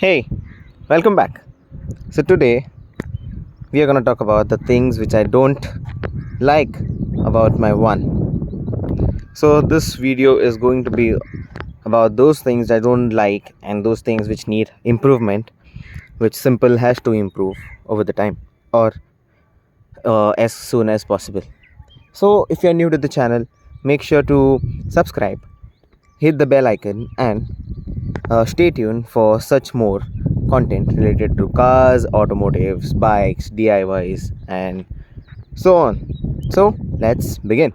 Hey, welcome back. So, today we are going to talk about the things which I don't like about my one. So, this video is going to be about those things I don't like and those things which need improvement, which simple has to improve over the time or as soon as possible. So, if you're new to the channel, make sure to subscribe, hit the bell icon, and stay tuned for such more content related to cars, automotives, bikes, DIYs, and so on. So, let's begin.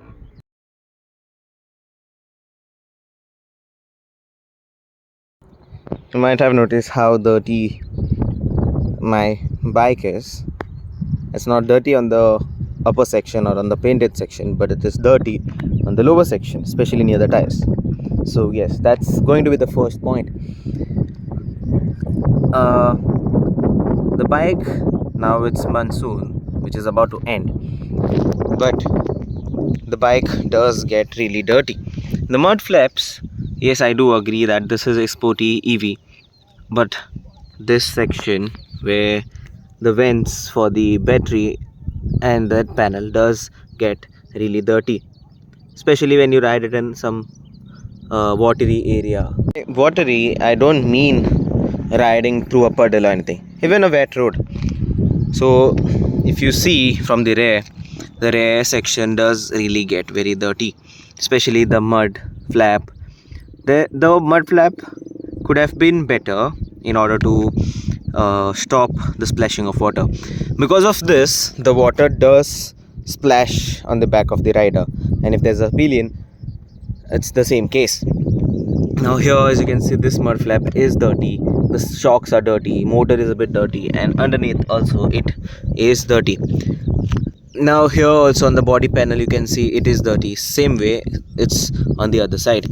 You might have noticed how dirty my bike is. It's not dirty on the upper section or on the painted section, but it is dirty on the lower section, especially near the tires. So, yes, that's going to be the first point. The bike, now it's monsoon, which is about to end, but the bike does get really dirty. The mud flaps, yes, I do agree that this is a sporty EV, but this section where the vents for the battery and that panel does get really dirty, especially when you ride it in some watery area. Watery, I don't mean riding through a puddle or anything, even a wet road. So if you see from the rear section does really get very dirty, especially the mud flap. The mud flap could have been better in order to stop the splashing of water. Because of this, the water does splash on the back of the rider, and if there's a pillion, it's the same case. Now here, as you can see, this mud flap is dirty, the shocks are dirty, motor is a bit dirty, and underneath also it is dirty. Now here also on the body panel you can see it is dirty, same way it's on the other side.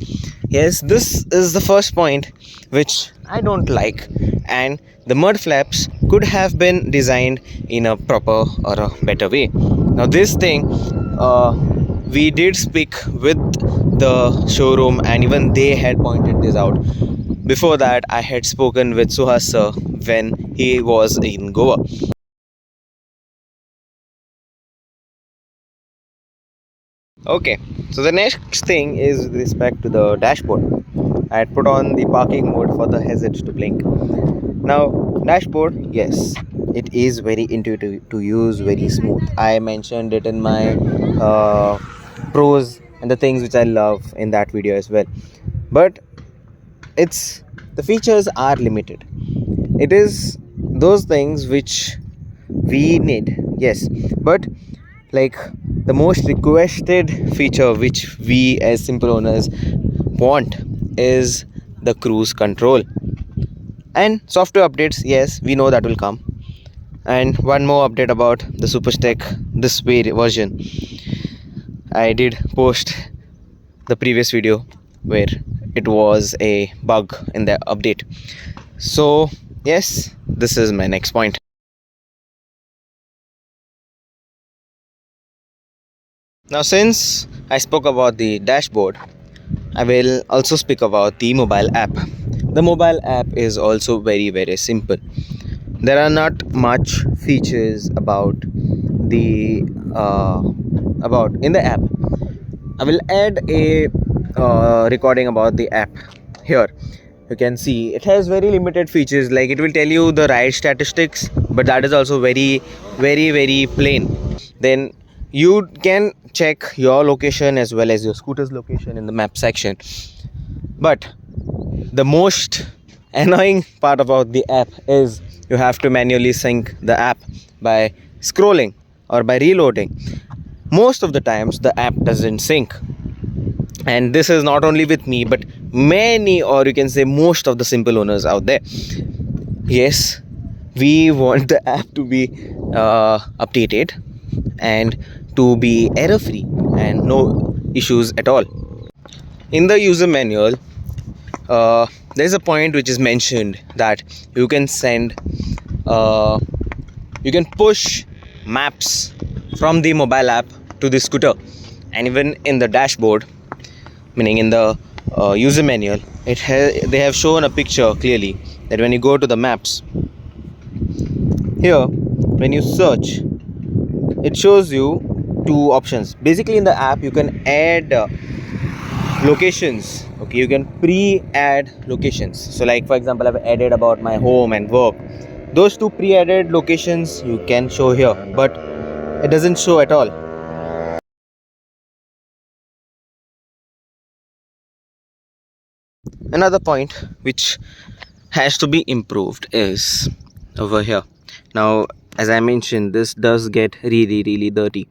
Yes, this is the first point which I don't like, and the mud flaps could have been designed in a proper or a better way. Now this thing, we did speak with the showroom and even they had pointed this out. Before that, I had spoken with Suhas sir when he was in Goa. Okay, so the next thing is with respect to the dashboard. I had put on the parking mode for the hazards to blink. Now, dashboard, yes, it is very intuitive to use, very smooth. I mentioned it in my pros and the things which I love in that video as well. But the features are limited. It is those things which we need, yes, but like the most requested feature which we as simple owners want is the cruise control and software updates. Yes, we know that will come, and one more update about the Superstack this way version. I did post the previous video where it was a bug in the update. So yes, this is my next point. Now, since I spoke about the dashboard, I will also speak about the mobile app. The mobile app is also very simple. There are not much features about the in the app. I will add a recording about the app here. You can see it has very limited features, like it will tell you the ride statistics, but that is also very plain. Then you can check your location as well as your scooter's location in the map section. But the most annoying part about the app is you have to manually sync the app by scrolling or by reloading. Most of the times the app doesn't sync, and this is not only with me but many, or you can say most of the simple owners out there. Yes, we want the app to be updated and to be error free and no issues at all. In the user manual, there's a point which is mentioned that you can send you can push maps from the mobile app to the scooter, and even in the dashboard, meaning in the user manual, they have shown a picture clearly that when you go to the maps, here when you search, it shows you two options. Basically in the app you can add locations. Okay, you can pre-add locations. So like for example, I've added about my home and work. Those two pre-added locations you can show here, but it doesn't show at all. Another point which has to be improved is over here. Now as I mentioned, this does get really dirty,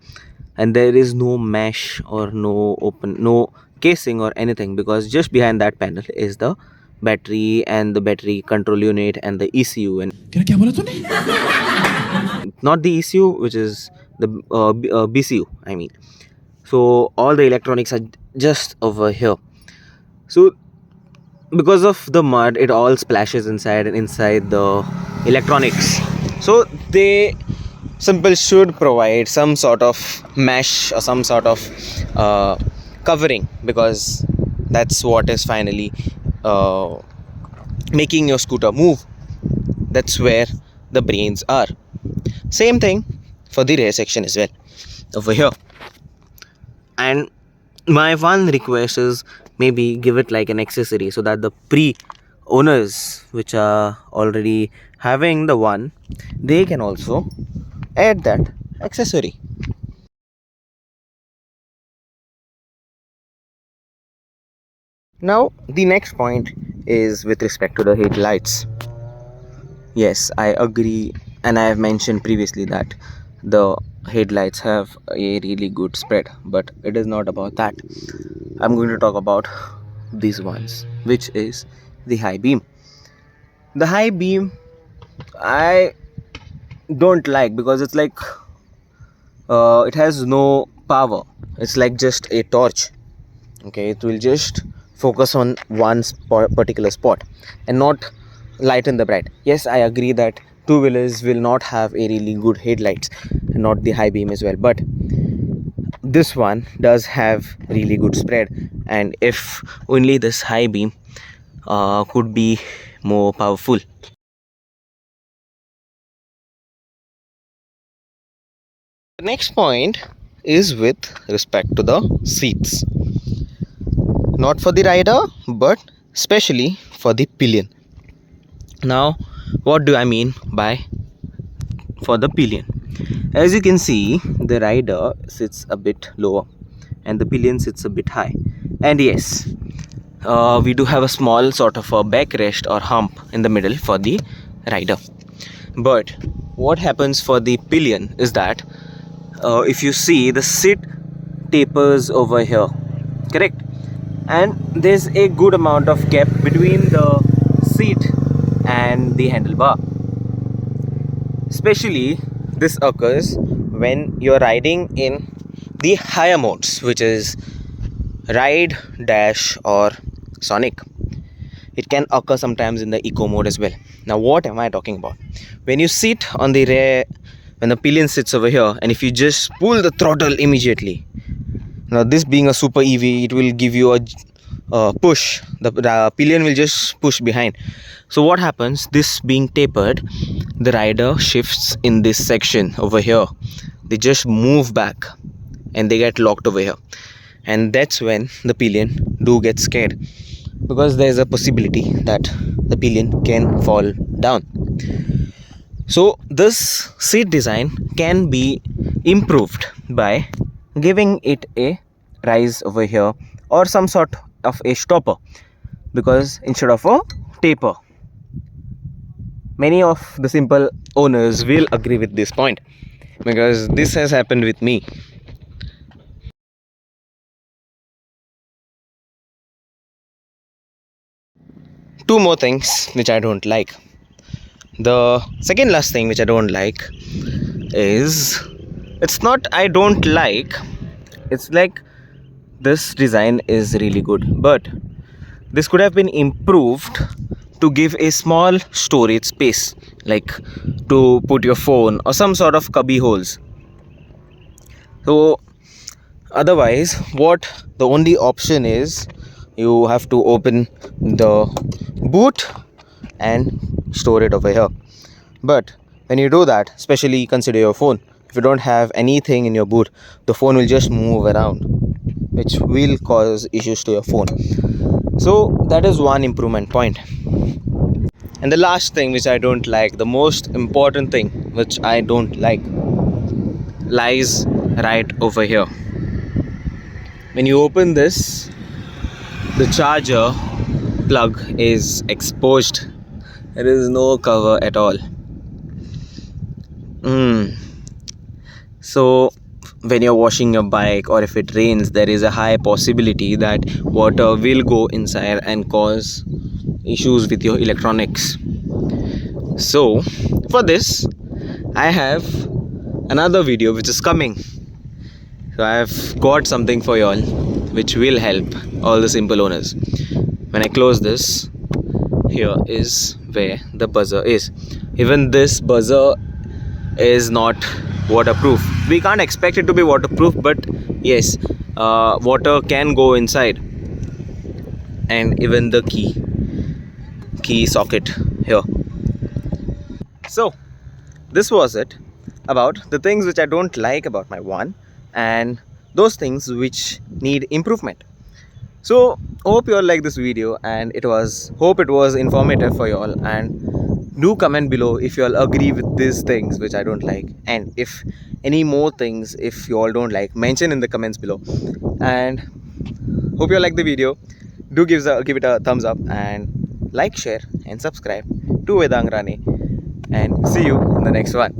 and there is no mesh or no casing or anything, because just behind that panel is the battery and the battery control unit and the ECU, and क्या बोला तूने? not the ECU, which is the BCU, I mean. So all the electronics are just over here. So because of the mud, it all splashes inside the electronics. So they simple should provide some sort of mesh or some sort of covering, because that's what is finally making your scooter move. That's where the brains are. Same thing for the rear section as well over here. And my one request is maybe give it like an accessory, so that the pre-owners which are already having the one, they can also add that accessory. Now the next point is with respect to the headlights. Yes, I agree, and I have mentioned previously that the headlights have a really good spread, but it is not about that. I'm going to talk about these ones, which is the high beam. The high beam I don't like, because it's like it has no power. It's like just a torch. Okay, it will just focus on one particular spot and not lighten the bright. Yes, I agree that two-wheelers will not have a really good headlights and not the high beam as well, but this one does have really good spread, and if only this high beam could be more powerful. The next point is with respect to the seats, not for the rider but especially for the pillion. Now what do I mean by for the pillion? As you can see, the rider sits a bit lower and the pillion sits a bit high, and yes, we do have a small sort of a backrest or hump in the middle for the rider. But what happens for the pillion is that if you see, the seat tapers over here, correct, and there's a good amount of gap between the seat and the handlebar. Especially this occurs when you're riding in the higher modes, which is ride, dash or sonic. It can occur sometimes in the eco mode as well. Now what am I talking about? When you sit on the rear, when the pillion sits over here, and if you just pull the throttle immediately, now this being a super EV, it will give you a push. The pillion will just push behind. So what happens, this being tapered, the rider shifts in this section over here. They just move back and they get locked over here, and that's when the pillion do get scared, because there's a possibility that the pillion can fall down. So this seat design can be improved by giving it a rise over here or some sort of a stopper, because instead of a taper. Many of the simple owners will agree with this point, because this has happened with me. Two more things which I don't like. The second last thing which I don't like is, it's not I don't like, it's like this design is really good, but this could have been improved to give a small storage space, like to put your phone or some sort of cubby holes. So otherwise, what the only option is, you have to open the boot and store it over here. But when you do that, especially consider your phone. If you don't have anything in your boot, the phone will just move around, which will cause issues to your phone. So that is one improvement point. And the last thing which I don't like, the most important thing which I don't like, lies right over here. When you open this, the charger plug is exposed. There is no cover at all. So when you're washing your bike, or if it rains, there is a high possibility that water will go inside and cause issues with your electronics. So for this, I have another video which is coming. So I have got something for y'all which will help all the simple owners. When I close this, here is where the buzzer is. Even this buzzer is not waterproof. We can't expect it to be waterproof, but yes, water can go inside. And even the key socket here. So this was it about the things which I don't like about my one, and those things which need improvement. So hope you all like this video, and hope it was informative for you all. And do comment below if you all agree with these things which I don't like, and if any more things if you all don't like, mention in the comments below. And hope you all like the video. Do give it a thumbs up, and like, share and subscribe to Vedang Rane, and see you in the next one.